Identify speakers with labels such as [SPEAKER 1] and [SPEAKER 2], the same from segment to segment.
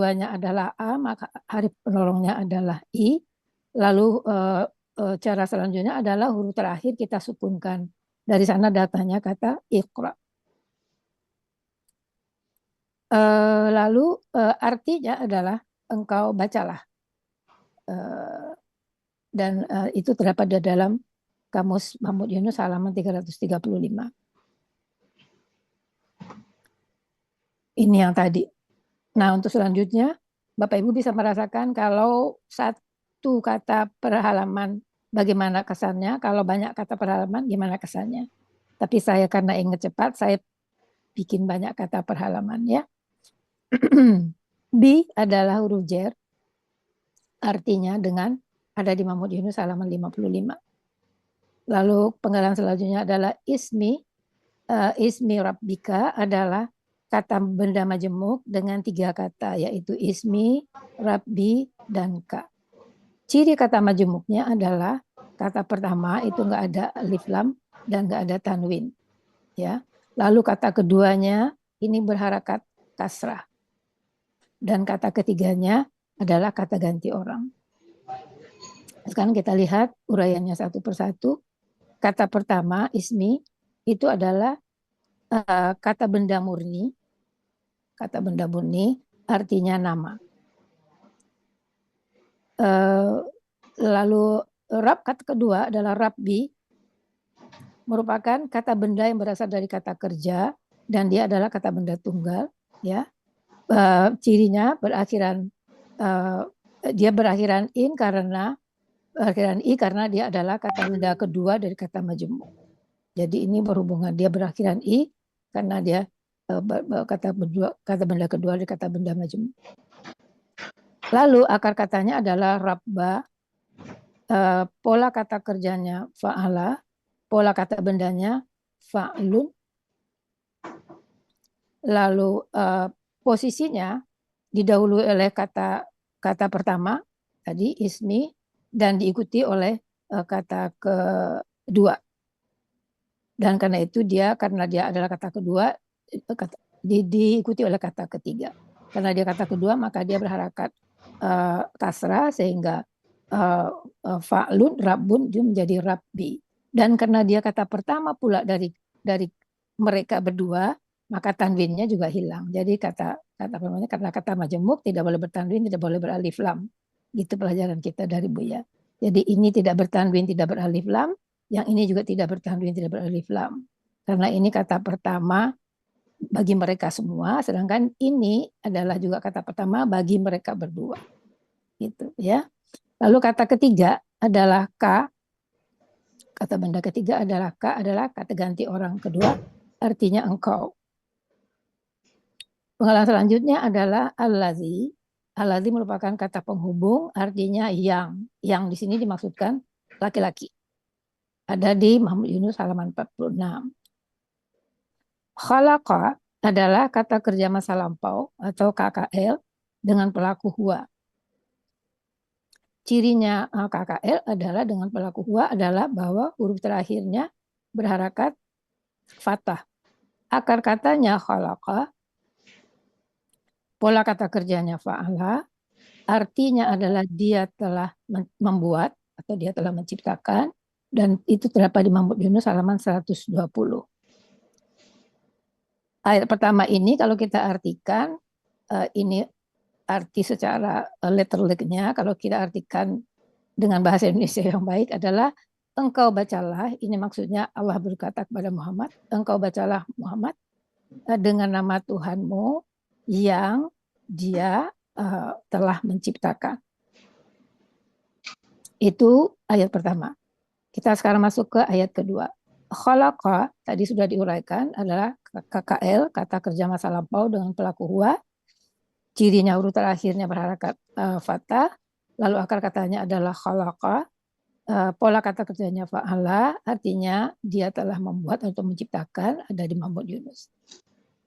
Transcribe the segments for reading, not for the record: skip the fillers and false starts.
[SPEAKER 1] keduanya adalah A, maka harif penolongnya adalah I. Lalu cara selanjutnya adalah huruf terakhir kita sukunkan. Dari sana datanya kata Iqra. Lalu artinya adalah engkau bacalah. Dan itu terdapat di dalam Kamus Mahmud Yunus halaman 335. Ini yang tadi. Nah, untuk selanjutnya, Bapak Ibu bisa merasakan kalau satu kata per halaman bagaimana kesannya, kalau banyak kata per halaman gimana kesannya. Tapi saya karena ingat cepat, saya bikin banyak kata per halaman ya. B adalah huruf jer, artinya dengan ada di Mahmud Yunus halaman 55. Lalu penggalan selanjutnya adalah ismi rabbika adalah kata benda majemuk dengan 3 kata, yaitu ismi, rabbi, dan ka. Ciri kata majemuknya adalah kata pertama itu nggak ada alif lam dan nggak ada tanwin. Ya. Lalu kata keduanya ini berharakat kasrah. Dan kata ketiganya adalah kata ganti orang. Sekarang kita lihat uraiannya satu persatu. Kata pertama, ismi, itu adalah kata benda murni. Kata benda murni artinya nama. Lalu kata kedua adalah rabbi, merupakan kata benda yang berasal dari kata kerja dan dia adalah kata benda tunggal. Ya, cirinya dia berakhiran in karena i karena dia adalah kata benda kedua dari kata majemuk. Jadi ini berhubungan dia berakhiran i karena dia kata benda kedua dari kata benda majemuk. Lalu akar katanya adalah rabba, pola kata kerjanya fa'ala, pola kata bendanya fa'lun. Lalu posisinya didahului oleh kata pertama tadi ismi dan diikuti oleh kata kedua. Dan karena itu karena dia adalah kata kedua diikuti oleh kata ketiga. Karena dia kata kedua maka dia berharakat kasrah sehingga fa'lun rabbun dia menjadi rabbi. Dan karena dia kata pertama pula dari mereka berdua maka tanwinnya juga hilang. Jadi karena kata majemuk tidak boleh bertanwin, tidak boleh beralif lam. Itu pelajaran kita dari Buya. Jadi ini tidak bertanwin, tidak beralif lam. Yang ini juga tidak bertanwin, tidak beralif lam. Karena ini kata pertama bagi mereka semua, sedangkan ini adalah juga kata pertama bagi mereka berdua. Gitu ya. Lalu kata ketiga adalah ka. Kata benda ketiga adalah ka, adalah kata ganti orang kedua, artinya engkau. Penggalan selanjutnya adalah allazi. Allazi merupakan kata penghubung, artinya yang. Yang di sini dimaksudkan laki-laki. Ada di Mahmud Yunus halaman 46. Khalaqa adalah kata kerja masa lampau atau KKL dengan pelaku huwa. Cirinya KKL adalah dengan pelaku huwa adalah bahwa huruf terakhirnya berharakat fathah. Akar katanya khalaqa, pola kata kerjanya fa'ala, artinya adalah dia telah membuat atau dia telah menciptakan, dan itu terdapat di Mahmud Yunus halaman 120. Ayat pertama ini kalau kita artikan, ini arti secara letterleknya, kalau kita artikan dengan bahasa Indonesia yang baik adalah engkau bacalah, ini maksudnya Allah berkata kepada Muhammad, engkau bacalah Muhammad dengan nama Tuhanmu yang dia telah menciptakan. Itu ayat pertama. Kita sekarang masuk ke ayat kedua. Khalaqa tadi sudah diuraikan adalah KKL, kata kerja masa lampau dengan pelaku huwa. Cirinya huruf terakhirnya berharakat fathah. Lalu akar katanya adalah khalaqa. Pola kata kerjanya fa'ala, artinya dia telah membuat atau menciptakan, ada di Mahmud Yunus.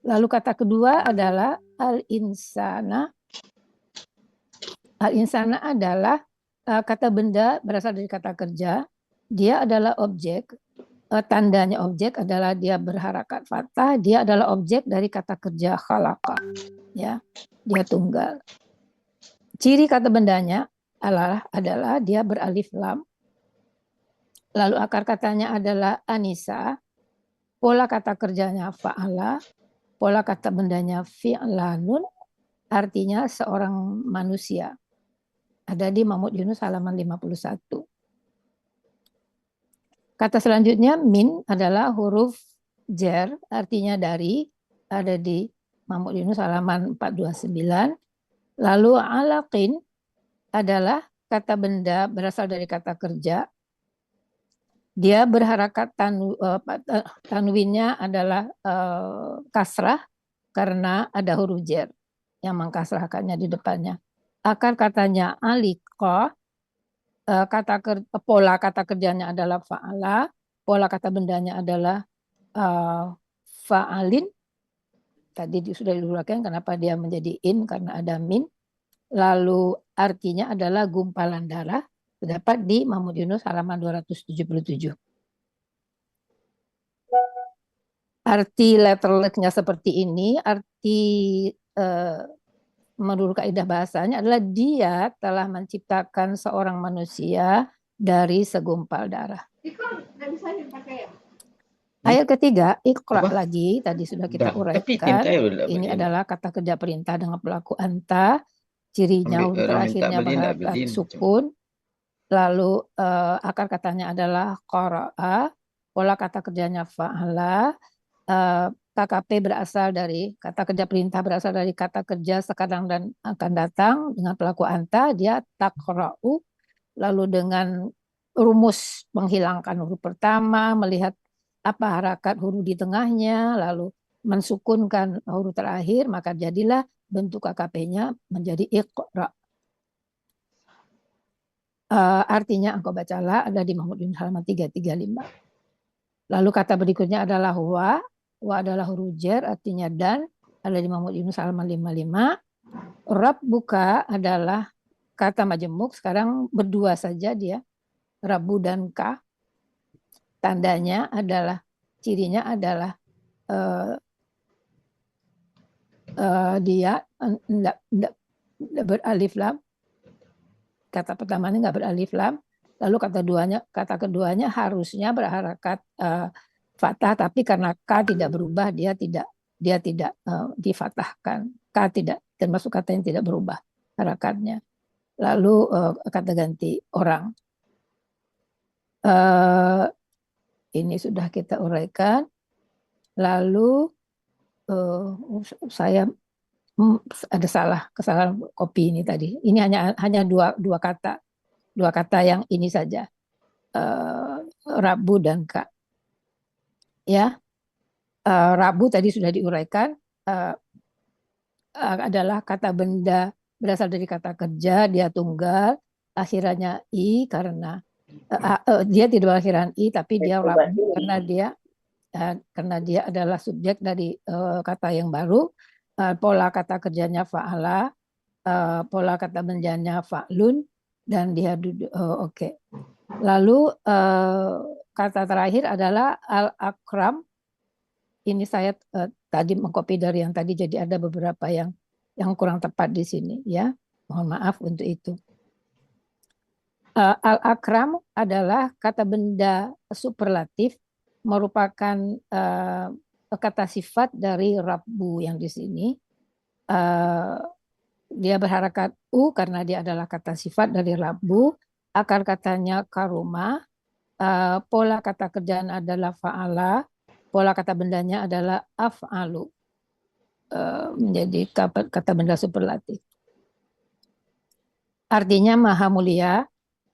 [SPEAKER 1] Lalu kata kedua adalah al-insana. Al-insana adalah kata benda berasal dari kata kerja. Dia adalah objek. Tandanya objek adalah dia berharakat fathah. Dia adalah objek dari kata kerja khalaqa. Ya, dia tunggal. Ciri kata bendanya adalah dia beralif lam. Lalu akar katanya adalah anisa. Pola kata kerjanya fa'ala. Pola kata bendanya fi'lanun. Artinya seorang manusia. Ada di Mahmud Yunus halaman 51. Kata selanjutnya min adalah huruf jer, artinya dari, ada di Mahmud Yunus halaman 429. Lalu alaqin adalah kata benda berasal dari kata kerja. Dia berharakat tanwinnya adalah kasrah karena ada huruf jer yang mengkasrahkannya di depannya. Akar katanya aliqa, pola kata kerjanya adalah fa'ala, pola kata bendanya adalah fa'alin. Tadi sudah diuraikan kenapa dia menjadi in, karena ada min. Lalu artinya adalah gumpalan darah, terdapat di Mahmud Yunus halaman 277. Arti letterleknya seperti ini, arti menurut kaidah bahasanya adalah dia telah menciptakan seorang manusia dari segumpal darah. Ayat ketiga, Iqra lagi, tadi sudah kita uraikan. Ini adalah kata kerja perintah dengan pelaku anta, cirinya huruf terakhirnya berharakat sukun. Lalu akar katanya adalah qara'a, pola kata kerjanya fa'ala. KKP berasal dari kata kerja perintah, berasal dari kata kerja sekarang dan akan datang dengan pelaku anta, dia taqra'u. Lalu dengan rumus menghilangkan huruf pertama, melihat apa harakat huruf di tengahnya, lalu mensukunkan huruf terakhir, maka jadilah bentuk KKP-nya menjadi iqra. Artinya engkau bacalah, ada di Mahmud Yunus halaman 335. Lalu kata berikutnya adalah wa adalah huruf jer, artinya dan, ada di Mahmud Yunus halaman 55. Rabbuka adalah kata majemuk, sekarang berdua saja dia, Rabu dan ka. Tandanya adalah, cirinya adalah dia enggak beralif lam. Kata pertamanya enggak beralif lam. Lalu kata keduanya harusnya berharakat fathah, tapi karena ka tidak berubah, dia tidak difathahkan. Ka tidak termasuk kata yang tidak berubah harakatnya. Lalu kata ganti orang. Ini sudah kita uraikan. Lalu saya ada kesalahan kopi ini tadi. Ini hanya dua kata yang ini saja. Rabu dan ka. Ya, Rabu tadi sudah diuraikan, adalah kata benda berasal dari kata kerja, dia tunggal, akhirannya i karena dia tidak berakhiran i, tapi dia Rabu karena dia adalah subjek dari kata yang baru. Pola kata kerjanya fa'ala, pola kata bendanya fa'lun, dan dia duduk. Oke. Lalu kata terakhir adalah al-akram. Ini saya tadi mengcopy dari yang tadi, jadi ada beberapa yang kurang tepat di sini, ya. Mohon maaf untuk itu. Al-akram adalah kata benda superlatif, merupakan kata sifat dari Rabbu yang di sini. Dia berharakat u karena dia adalah kata sifat dari Rabbu. Akar katanya karuma. Pola kata kerjaan adalah fa'ala. Pola kata bendanya adalah af'alu. Menjadi kata benda superlatif. Artinya maha mulia.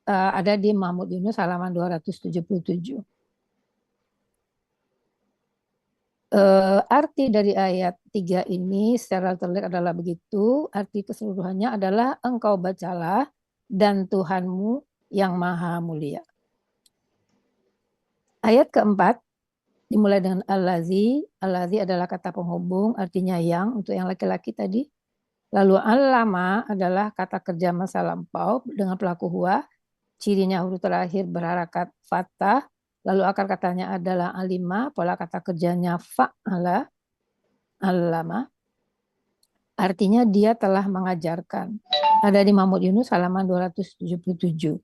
[SPEAKER 1] Ada di Mahmud Yunus halaman 277. Arti dari ayat 3 ini secara terlihat adalah begitu. Arti keseluruhannya adalah engkau bacalah dan Tuhanmu yang maha mulia. Ayat keempat dimulai dengan al-lazi. Al-lazi adalah kata penghubung, artinya yang, untuk yang laki-laki tadi. Lalu al-lama adalah kata kerja masa lampau dengan pelaku huwa. Cirinya huruf terakhir berharakat fathah. Lalu akar katanya adalah alima, pola kata kerjanya fa'ala, al-lama. artinya dia telah mengajarkan. Ada di Mahmud Yunus halaman 277.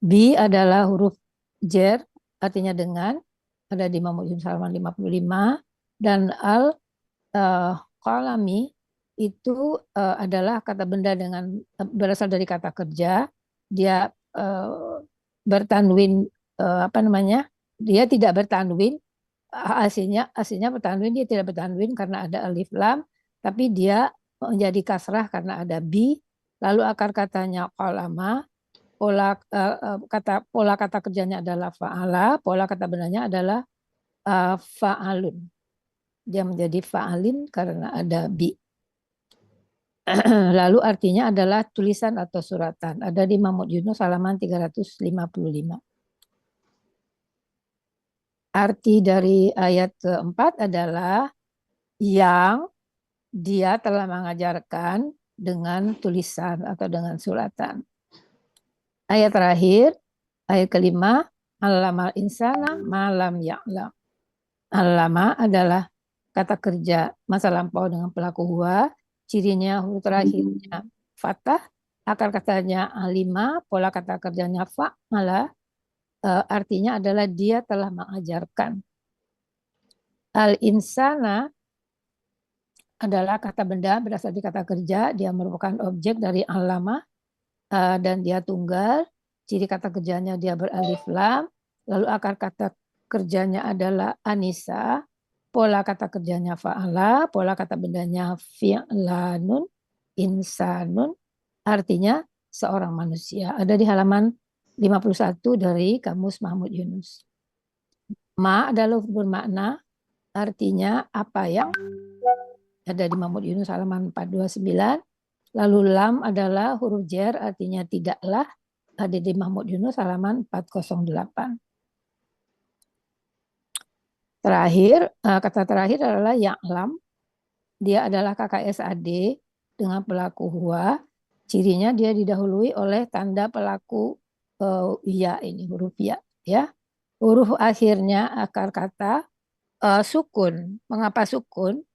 [SPEAKER 1] Bi adalah huruf jer, artinya dengan, ada di Mahmud Yunus halaman 55. Dan qalami itu adalah kata benda dengan berasal dari kata kerja. Dia bertanwin, apa namanya? Dia tidak bertanwin. Aslinya bertanwin, dia tidak bertanwin karena ada alif lam, tapi dia menjadi kasrah karena ada bi. Lalu akar katanya qalama. Pola kata kerjanya adalah fa'ala, pola kata bendanya adalah fa'alun. Dia menjadi fa'alin karena ada bi. Lalu artinya adalah tulisan atau suratan. Ada di Mahmud Yunus halaman 355. Arti dari ayat keempat adalah yang dia telah mengajarkan dengan tulisan atau dengan suratan. Ayat terakhir, ayat kelima, allamal insana malam ya'lam. Allama adalah kata kerja masa lampau dengan pelaku huwa, cirinya huruf terakhirnya fathah, akar katanya alima, pola kata kerjanya fa'ala, artinya adalah dia telah mengajarkan. Al-insana adalah kata benda berasal dari kata kerja, dia merupakan objek dari allama, dan dia tunggal, ciri kata kerjanya dia beralif lam, lalu akar kata kerjanya adalah anisa, pola kata kerjanya fa'ala, pola kata bendanya fi'lanun, insanun, artinya seorang manusia. Ada di halaman 51 dari Kamus Mahmud Yunus. Ma adalah bermakna, artinya apa yang, ada di Mahmud Yunus halaman 429. Lalu lam adalah huruf jer, artinya tidaklah, ada di Mahmud Yunus halaman 408. Terakhir, kata terakhir adalah ya'lam. Dia adalah KKSAD dengan pelaku huwa. Cirinya dia didahului oleh tanda pelaku ya, ini huruf ya. Huruf akhirnya akar kata sukun. Mengapa sukun?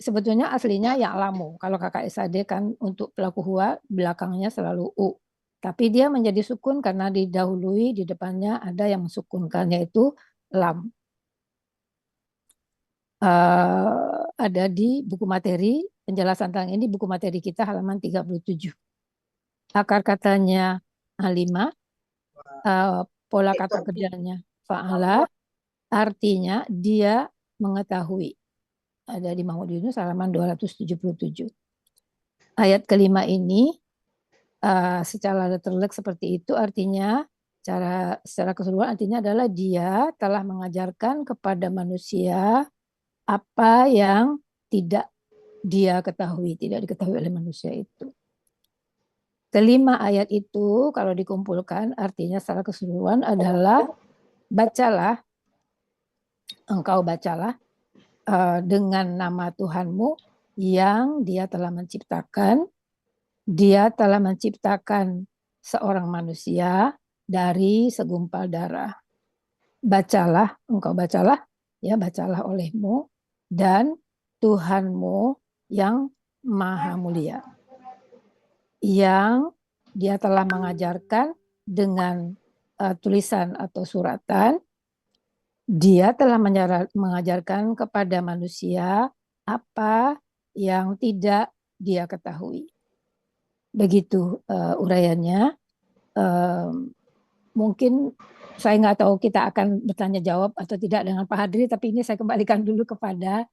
[SPEAKER 1] Sebetulnya aslinya ya'lamu. Kalau KKSAD kan untuk pelaku huwa belakangnya selalu u. Tapi dia menjadi sukun karena didahului di depannya ada yang mensukunkan, yaitu lam. Ada di buku materi, penjelasan tentang ini buku materi kita halaman 37. Akar katanya alima, pola kata kerjanya fa'ala, artinya dia mengetahui. Ada di Mahmud Yunus halaman 277. Ayat kelima ini secara terlek seperti itu, artinya secara keseluruhan artinya adalah dia telah mengajarkan kepada manusia apa yang tidak dia ketahui, tidak diketahui oleh manusia itu. Kelima ayat itu kalau dikumpulkan artinya secara keseluruhan adalah engkau bacalah dengan nama Tuhanmu yang dia telah menciptakan. Dia telah menciptakan seorang manusia dari segumpal darah. Engkau bacalah, ya bacalah olehmu, dan Tuhanmu yang maha mulia. Yang dia telah mengajarkan dengan tulisan atau suratan. Dia telah mengajarkan kepada manusia apa yang tidak dia ketahui. Begitu uraiannya. Mungkin saya nggak tahu kita akan bertanya jawab atau tidak dengan Pak Hadri, tapi ini saya kembalikan dulu kepada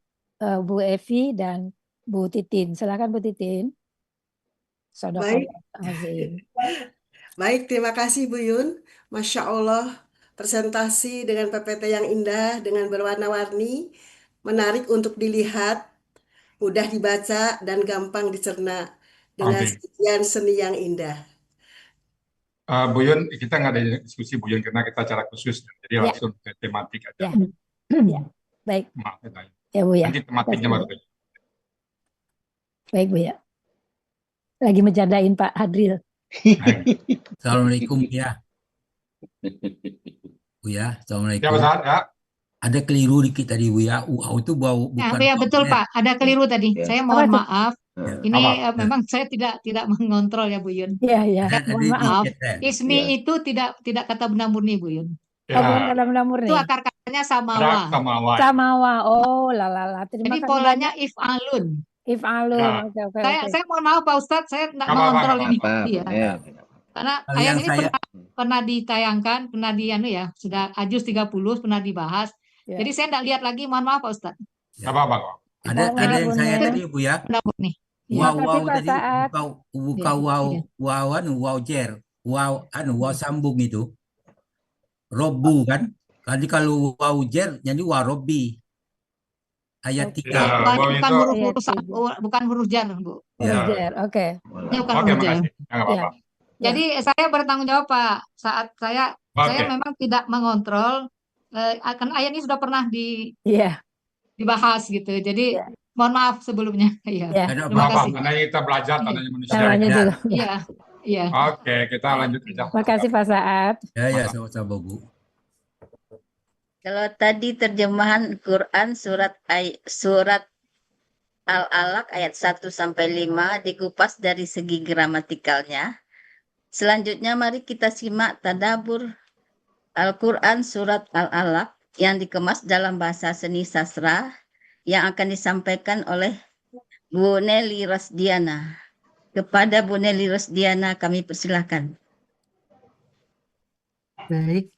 [SPEAKER 1] Bu Evi dan Bu Titin. Silakan Bu Titin.
[SPEAKER 2] Baik,
[SPEAKER 1] Azim.
[SPEAKER 2] baik, terima kasih Bu Yun. Masya Allah, presentasi dengan PPT yang indah, dengan berwarna-warni, menarik untuk dilihat, mudah dibaca, dan gampang dicerna dengan
[SPEAKER 3] Oke.
[SPEAKER 2] sekian seni yang indah.
[SPEAKER 3] Bu Yun, kita nggak ada diskusi Bu Yun karena kita acara khusus, jadi
[SPEAKER 1] Ya.
[SPEAKER 3] langsung ke tematik aja.
[SPEAKER 1] Ya. Baik.
[SPEAKER 3] Maaf,
[SPEAKER 1] ya Bu ya.
[SPEAKER 3] Nanti tematiknya baru.
[SPEAKER 1] Baik Bu ya. Lagi mencandain Pak Hadril.
[SPEAKER 4] Assalamualaikum ya. Bu ya, assalamualaikum.
[SPEAKER 3] Ya, Mas ya.
[SPEAKER 4] ada keliru dikit tadi Bu ya. Wow itu bukan
[SPEAKER 5] Ya, betul
[SPEAKER 4] wow.
[SPEAKER 5] Pak, ada keliru tadi.
[SPEAKER 6] Ya.
[SPEAKER 5] Saya
[SPEAKER 1] Apa
[SPEAKER 5] mohon
[SPEAKER 1] tuh?
[SPEAKER 5] maaf. Ini
[SPEAKER 3] Apa?
[SPEAKER 5] memang saya tidak mengontrol ya Bu Yun.
[SPEAKER 1] Iya, iya.
[SPEAKER 4] Ada
[SPEAKER 1] Mohon
[SPEAKER 4] tadi di
[SPEAKER 1] maaf.
[SPEAKER 4] chat ya.
[SPEAKER 5] Ismi
[SPEAKER 6] Ya.
[SPEAKER 5] itu tidak kata benda murni Bu Yun.
[SPEAKER 1] Oh, bukan
[SPEAKER 3] Ya,
[SPEAKER 1] kata benda murni.
[SPEAKER 5] Itu akar katanya
[SPEAKER 3] ada
[SPEAKER 5] samawa.
[SPEAKER 3] samawa.
[SPEAKER 1] Samawa. Oh, lalala. Terima
[SPEAKER 5] Jadi
[SPEAKER 1] kasih
[SPEAKER 5] polanya
[SPEAKER 1] banyak.
[SPEAKER 5] if'alun.
[SPEAKER 1] If'alun.
[SPEAKER 3] Ya.
[SPEAKER 1] Oke, oke,
[SPEAKER 5] Saya
[SPEAKER 1] oke.
[SPEAKER 5] saya mohon maaf Pak Ustadz, saya tidak
[SPEAKER 3] Nggak apa-apa,
[SPEAKER 5] mengontrol
[SPEAKER 3] nggak
[SPEAKER 5] ini.
[SPEAKER 3] apa-apa.
[SPEAKER 5] Iya.
[SPEAKER 6] Ya.
[SPEAKER 5] Karena
[SPEAKER 4] Kalau
[SPEAKER 5] ayat
[SPEAKER 4] yang
[SPEAKER 5] ini
[SPEAKER 4] saya
[SPEAKER 5] pernah ditayangkan, pernah sudah Ajuz 30 pernah dibahas.
[SPEAKER 1] Ya.
[SPEAKER 5] Jadi saya tidak lihat lagi, mohon maaf Pak Ustadz.
[SPEAKER 3] Nggak apa-apa kok.
[SPEAKER 4] ada
[SPEAKER 1] Mohon maaf,
[SPEAKER 4] yang saya
[SPEAKER 1] Bunda.
[SPEAKER 4] tadi Bu ya.
[SPEAKER 5] Benda murni.
[SPEAKER 1] Terima
[SPEAKER 4] Wow
[SPEAKER 1] kasih
[SPEAKER 4] wow
[SPEAKER 1] Pak
[SPEAKER 4] tadi
[SPEAKER 1] Saad.
[SPEAKER 4] buka wow wow jer. Wow wow sambung itu. Robu kan. Nanti kalau wow jer jadi warobi. Ayat
[SPEAKER 3] Ya,
[SPEAKER 4] 3.
[SPEAKER 5] Wawanya
[SPEAKER 3] wow
[SPEAKER 5] bukan
[SPEAKER 3] itu.
[SPEAKER 5] huruf
[SPEAKER 1] Ayat 3.
[SPEAKER 5] bukan huruf jar, Bu.
[SPEAKER 4] Ya.
[SPEAKER 1] Ujar. Oke.
[SPEAKER 5] Ini bukan
[SPEAKER 3] Oke,
[SPEAKER 5] huruf jar.
[SPEAKER 3] makasih. Ya, nggak
[SPEAKER 1] Ya.
[SPEAKER 3] apa-apa.
[SPEAKER 5] Jadi saya bertanggung jawab Pak. Saat saya
[SPEAKER 3] Oke.
[SPEAKER 5] memang tidak mengontrol akan ayat ini sudah pernah
[SPEAKER 1] Iya.
[SPEAKER 5] dibahas gitu. Jadi
[SPEAKER 1] Ya.
[SPEAKER 5] mohon maaf sebelumnya. Iya.
[SPEAKER 1] Ya.
[SPEAKER 4] Ada
[SPEAKER 5] Terima
[SPEAKER 3] Apa?
[SPEAKER 5] kasih.
[SPEAKER 3] Karena kita belajar tandanya manusia.
[SPEAKER 1] Namanya
[SPEAKER 4] Ya.
[SPEAKER 1] dulu.
[SPEAKER 5] Iya. Iya.
[SPEAKER 3] Oke, kita lanjut aja.
[SPEAKER 1] Terima kasih Pak Saad.
[SPEAKER 4] Ya sama-sama Bu.
[SPEAKER 7] Kalau tadi terjemahan Quran surat Al-Alaq ayat 1 sampai 5 dikupas dari segi gramatikalnya. Selanjutnya mari kita simak tadabbur Al-Quran surat Al-Alaq yang dikemas dalam bahasa seni sastra yang akan disampaikan oleh Bu Nelly Rosdiana. Kepada Bu Nelly Rosdiana kami persilahkan.
[SPEAKER 5] Baik.